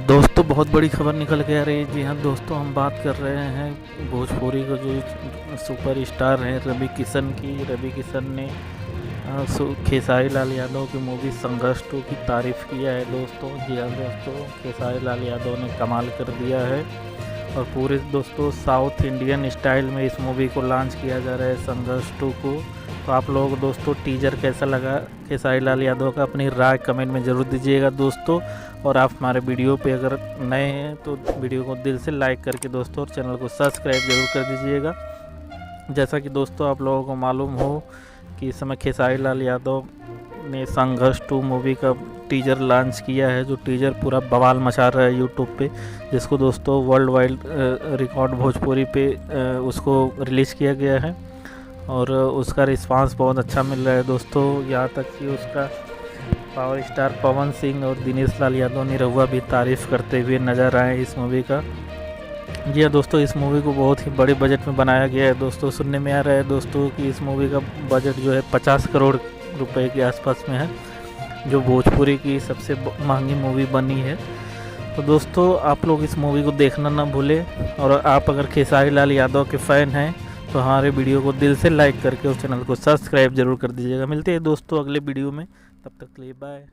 दोस्तों बहुत बड़ी खबर निकल के आ रही है। जी हाँ दोस्तों, हम बात कर रहे हैं भोजपुरी का जो सुपर स्टार हैं रवि किशन की। रवि किशन ने खेसारी लाल यादव की मूवी संघर्ष 2 की तारीफ़ किया है दोस्तों। जी हाँ दोस्तों, खेसारी लाल यादव ने कमाल कर दिया है और पूरे दोस्तों साउथ इंडियन स्टाइल में इस मूवी को लॉन्च किया जा रहा है संघर्ष 2 को। तो आप लोगों को दोस्तों टीजर कैसा लगा खेसारी लाल यादव का, अपनी राय कमेंट में ज़रूर दीजिएगा दोस्तों। और आप हमारे वीडियो पे अगर नए हैं तो वीडियो को दिल से लाइक करके दोस्तों और चैनल को सब्सक्राइब जरूर कर दीजिएगा। जैसा कि दोस्तों आप लोगों को मालूम हो कि इस समय खेसारी लाल यादव ने संघर्ष 2 मूवी का टीजर लॉन्च किया है, जो टीजर पूरा बवाल मचा रहा है यूट्यूब पे, जिसको दोस्तों वर्ल्ड वाइड रिकॉर्ड भोजपुरी पे उसको रिलीज़ किया गया है और उसका रिस्पांस बहुत अच्छा मिल रहा है दोस्तों। यहाँ तक कि उसका पावर स्टार पवन सिंह और दिनेश लाल यादव निरहुआ भी तारीफ़ करते हुए नज़र आए इस मूवी का। जी हाँ दोस्तों, इस मूवी को बहुत ही बड़े बजट में बनाया गया है दोस्तों। सुनने में आ रहा है दोस्तों कि इस मूवी का बजट जो है 50 करोड़ रुपए के आसपास में है, जो भोजपुरी की सबसे महंगी मूवी बनी है। तो दोस्तों आप लोग इस मूवी को देखना ना भूलें और आप अगर खेसारी लाल यादव के फ़ैन हैं तो हमारे वीडियो को दिल से लाइक करके उस चैनल को सब्सक्राइब जरूर कर दीजिएगा। मिलते हैं दोस्तों अगले वीडियो में, तब तक के लिए बाय।